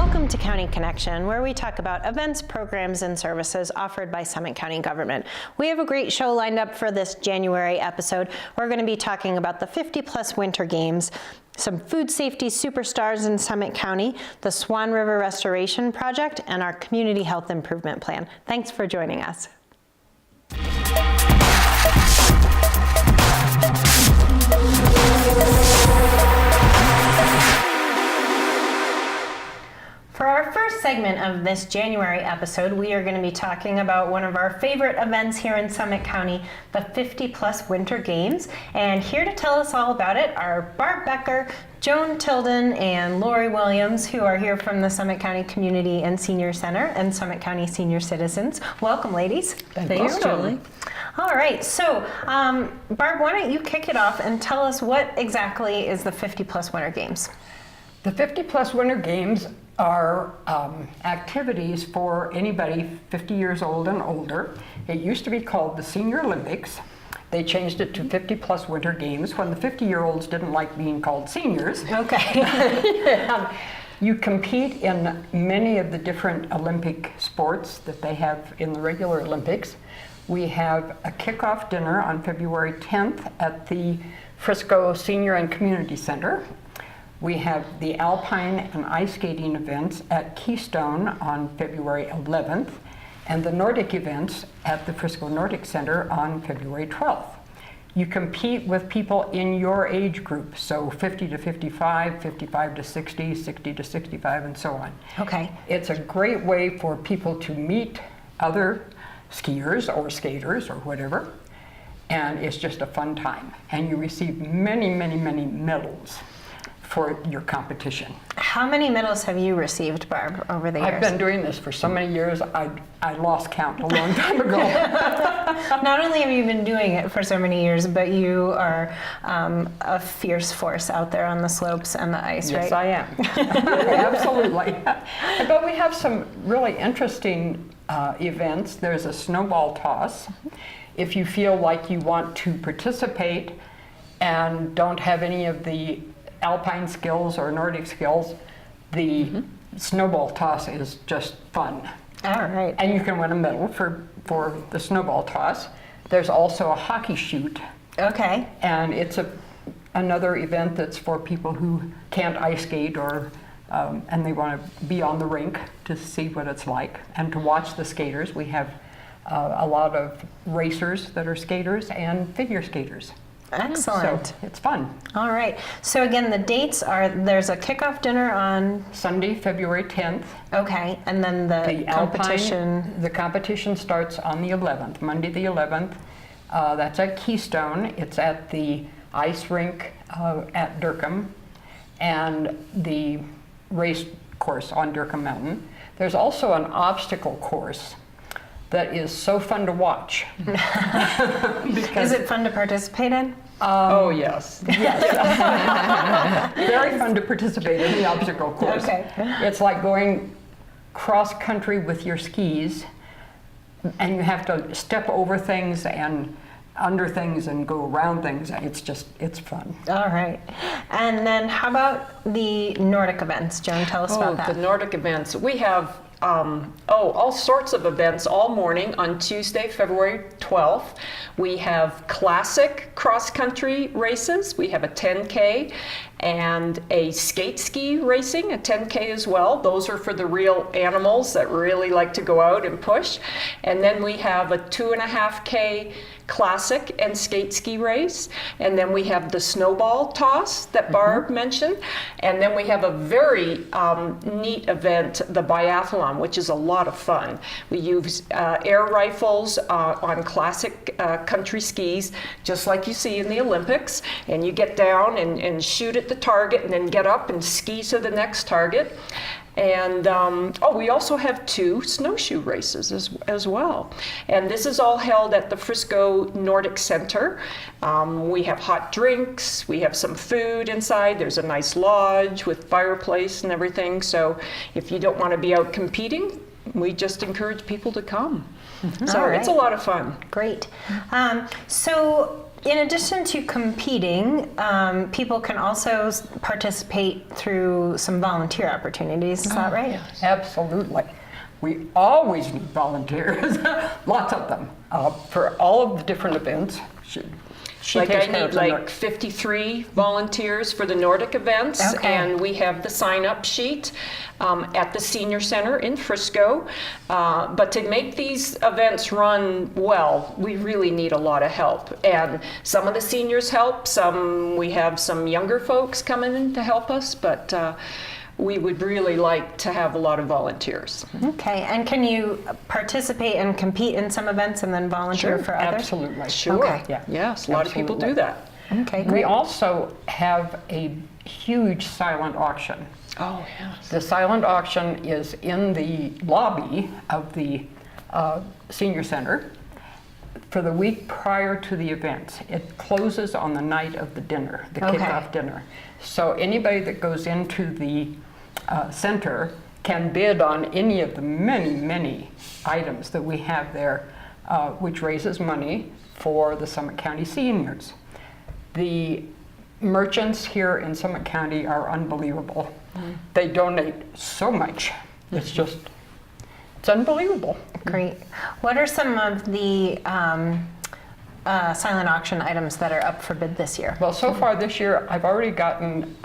Welcome to County Connection, where we talk about events, programs, and services offered by Summit County government. We have a great show lined up for this January episode. We're going to be talking about the 50-plus Winter Games, some food safety superstars in Summit County, the Swan River Restoration Project, and our Community Health Improvement Plan. Thanks for joining us. For our first segment of this January episode, we are going to be talking about one of our favorite events here in Summit County, the 50-plus Winter Games. And here to tell us all about it are Barb Becker, Joan Tilden, and Lori Williams, who are here from the Summit County Community and Senior Center and Summit County Senior Citizens. Welcome, ladies. Thanks, Julie. All right, so Barb, why don't you kick it off and tell us what exactly is the 50-plus Winter Games? The 50-plus Winter Games are activities for anybody 50 years old and older. It used to be called the Senior Olympics. They changed it to 50-plus Winter Games when the 50-year-olds didn't like being called seniors. Okay. You compete in many of the different Olympic sports that they have in the regular Olympics. We have a kickoff dinner on February 10th at the Frisco Senior and Community Center. We have the alpine and ice skating events at Keystone on February 11th, and the Nordic events at the Frisco Nordic Center on February 12th. You compete with people in your age group, so 50 to 55, 55 to 60, 60 to 65, and so on. Okay. It's a great way for people to meet other skiers or skaters or whatever, and it's just a fun time. And you receive many, many, many medals for your competition. How many medals have you received, Barb, over the years? I've been doing this for so many years, I lost count a long time ago. Not only have you been doing it for so many years, but you are a fierce force out there on the slopes and the ice, Yes, right? I am. Absolutely. But we have some really interesting events. There's a snowball toss. If you feel like you want to participate and don't have any of the alpine skills or Nordic skills, the snowball toss is just fun. All right. And you can win a medal for the snowball toss. There's also a hockey shoot. Okay. And it's another event that's for people who can't ice skate or and they want to be on the rink to see what it's like and to watch the skaters. We have a lot of racers that are skaters and figure skaters. Excellent. So it's fun. All right. So again, the dates are, there's a kickoff dinner on Sunday, February 10th. Okay, and then the competition. The competition starts on the 11th, Monday the 11th. That's at Keystone. It's at the ice rink at Durkham and the race course on Durkham Mountain. There's also an obstacle course that is so fun to watch. Is it fun to participate in? Oh, yes. Yes. Very fun to participate in the obstacle course. Okay. It's like going cross country with your skis, and you have to step over things and under things and go around things. It's fun. All right. And then how about the Nordic events? Joan, tell us about that. The Nordic events. We have all sorts of events all morning on Tuesday, February 12th. We have classic cross-country races. We have a 10K and a skate ski racing, a 10K as well. Those are for the real animals that really like to go out and push. And then we have a 2.5K classic and skate ski race. And then we have the snowball toss that Barb mentioned. And then we have a very neat event, the biathlon, which is a lot of fun. We use air rifles on classic country skis, just like you see in the Olympics. And you get down and shoot at the target and then get up and ski to the next target. And we also have 2 snowshoe races as well. And this is all held at the Frisco Nordic Center. We have hot drinks, we have some food inside, there's a nice lodge with fireplace and everything. So if you don't want to be out competing, we just encourage people to come. So All right. it's a lot of fun. Great. So in addition to competing, people can also participate through some volunteer opportunities. Is that right? Absolutely. We always need volunteers, lots of them, for all of the different events. She Like takes I care need of the like 53 volunteers for the Nordic events, Okay. and we have the sign-up sheet at the Senior Center in Frisco. But to make these events run well, we really need a lot of help. And some of the seniors help, we have some younger folks coming in to help us, but we would really like to have a lot of volunteers. Okay, and can you participate and compete in some events and then volunteer for others? Absolutely. Sure. Okay. Yeah. Yes, a lot of people do Absolutely. that. Okay, We great. also have a huge silent auction. Oh, yes. The silent auction is in the lobby of the senior center for the week prior to the event. It closes on the night of the dinner, the Okay. kickoff dinner. So anybody that goes into the center can bid on any of the many, many items that we have there, which raises money for the Summit County seniors. The merchants here in Summit County are unbelievable. They donate so much. It's unbelievable. Great. What are some of the silent auction items that are up for bid this year? Well, so far this year, I've already gotten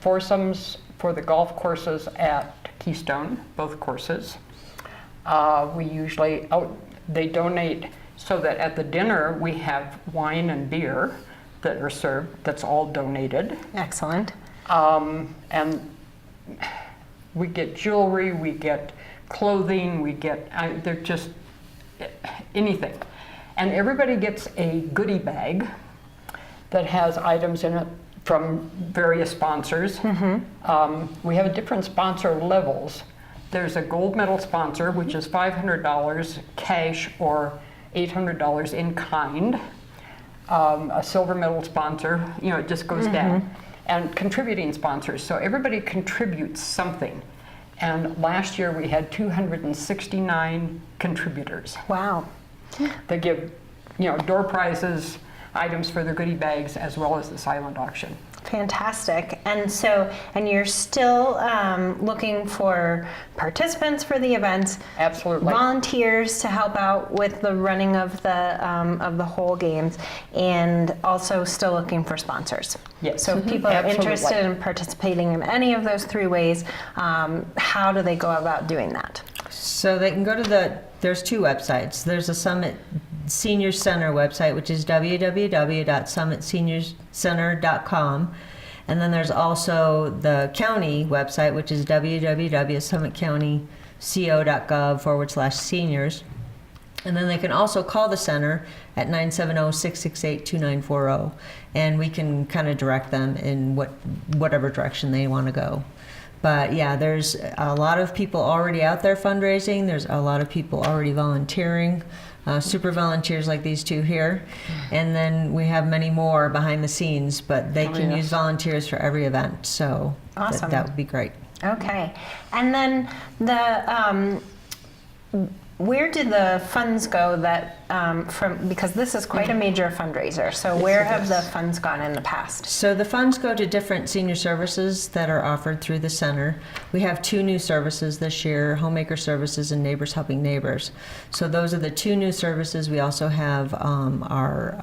foursomes for the golf courses at Keystone, both courses. We usually, they donate so that at the dinner we have wine and beer that are served, that's all donated. Excellent. And we get jewelry, we get clothing, we get, they're just anything. And everybody gets a goodie bag that has items in it from various sponsors. We have different sponsor levels. There's a gold medal sponsor, which is $500 cash or $800 in kind. A silver medal sponsor, it just goes down. And contributing sponsors. So everybody contributes something. And last year we had 269 contributors. Wow. They give, door prizes, items for their goodie bags, as well as the silent auction. Fantastic. And you're still looking for participants for the events, Absolutely. volunteers to help out with the running of the whole games, and also still looking for sponsors. Yes. So if people are Absolutely. interested in participating in any of those three ways, how do they go about doing that? So they can go to there's two websites. There's a Summit Senior Center website, which is www.summitseniorcenter.com. And then there's also the county website, which is www.summitcountyco.gov/seniors. And then they can also call the center at 970-668-2940. And we can kind of direct them in whatever direction they want to go. But yeah, there's a lot of people already out there fundraising. There's a lot of people already volunteering, super volunteers like these two here. And then we have many more behind the scenes, but they can use volunteers for every event. So Awesome. that would be great. Okay. And then where did the funds go that because this is quite a major fundraiser, so where have the funds gone in the past? So the funds go to different senior services that are offered through the center. We have two new services this year, Homemaker Services and Neighbors Helping Neighbors. So those are the two new services. We also have our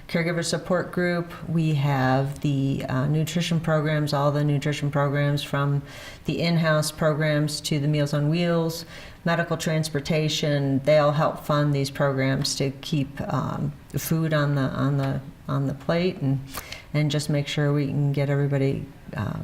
caregiver support group. We have the nutrition programs, all the nutrition programs from the in-house programs to the Meals on Wheels, medical transportation. They all help fund these programs to keep the food on the plate and just make sure we can get everybody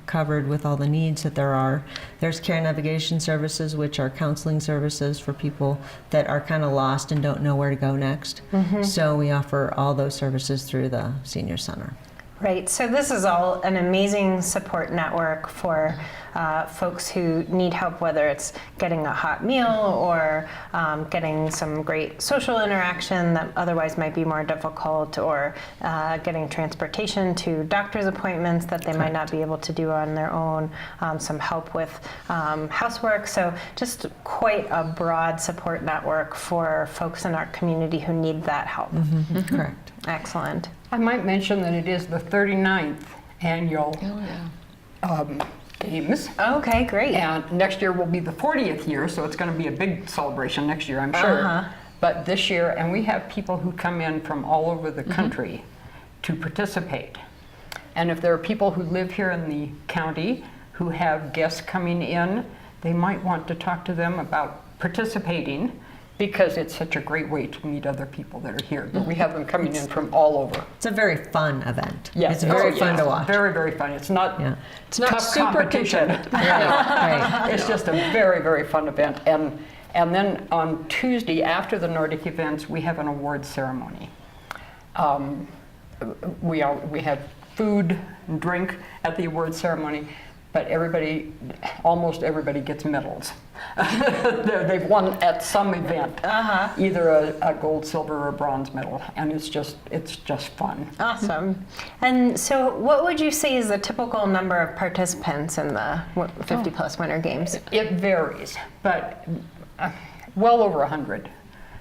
covered with all the needs that there are. There's Care Navigation Services, which are counseling services for people that are kind of lost and don't know where to go next. So we offer all those services through the Senior Center. Right, so this is all an amazing support network for folks who need help, whether it's getting a hot meal or getting some great social interaction that otherwise might be more difficult, or getting transportation to doctor's appointments that they might not be able to do on their own, some help with housework. So just quite a broad support network for folks in our community who need that help. Correct. Excellent. I might mention that it is the 39th annual games. Okay, great. And next year will be the 40th year, so it's going to be a big celebration next year, I'm sure. But this year, and we have people who come in from all over the country to participate. And if there are people who live here in the county who have guests coming in, they might want to talk to them about participating, because it's such a great way to meet other people that are here. But we have them coming in from all over. It's a very fun event. Yes, It's very fun to watch. Very, very fun. It's not It's not tough super competition. competitive. Right. It's just a very, very fun event. And then on Tuesday, after the Nordic events, we have an awards ceremony. We have food and drink at the awards ceremony, but almost everybody gets medals. They've won at some event, either a gold, silver, or bronze medal, and it's just fun. Awesome. And so what would you say is the typical number of participants in the 50 plus Winter Games? It varies, but well over 100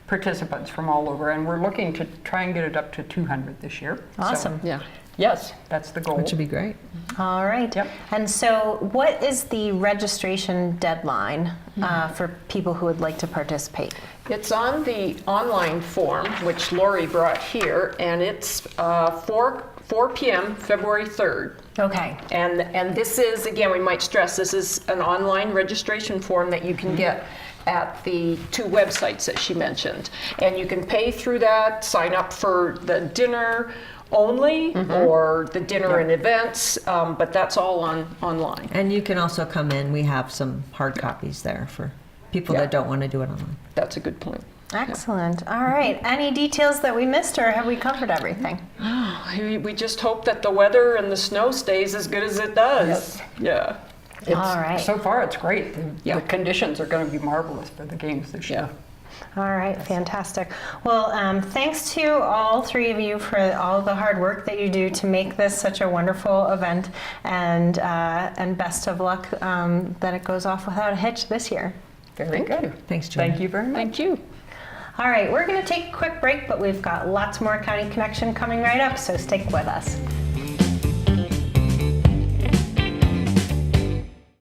participants from all over, and we're looking to try and get it up to 200 this year. Awesome. Yeah. Yes, that's the goal. Which would be great. All right. Yep. And so what is the registration deadline for people who would like to participate? It's on the online form, which Lori brought here, and it's 4 p.m. February 3rd. Okay. And this is, again, we might stress, this is an online registration form that you can get at the 2 websites that she mentioned. And you can pay through that, sign up for the dinner only, or the dinner and events, but that's all online. And you can also come in. We have some hard copies there for people that don't want to do it online. That's a good point. Excellent. All right. Any details that we missed, or have we covered everything? We just hope that the weather and the snow stays as good as it does. Yes. Yeah. All right. So far, it's great. Yeah. The conditions are going to be marvelous for the games this year. All right, fantastic. Well, thanks to all 3 of you for all the hard work that you do to make this such a wonderful event, and best of luck that it goes off without a hitch this year. Very good. Thanks, Joanne. Thank you very much. Thank you. All right, we're going to take a quick break, but we've got lots more County Connection coming right up, so stick with us.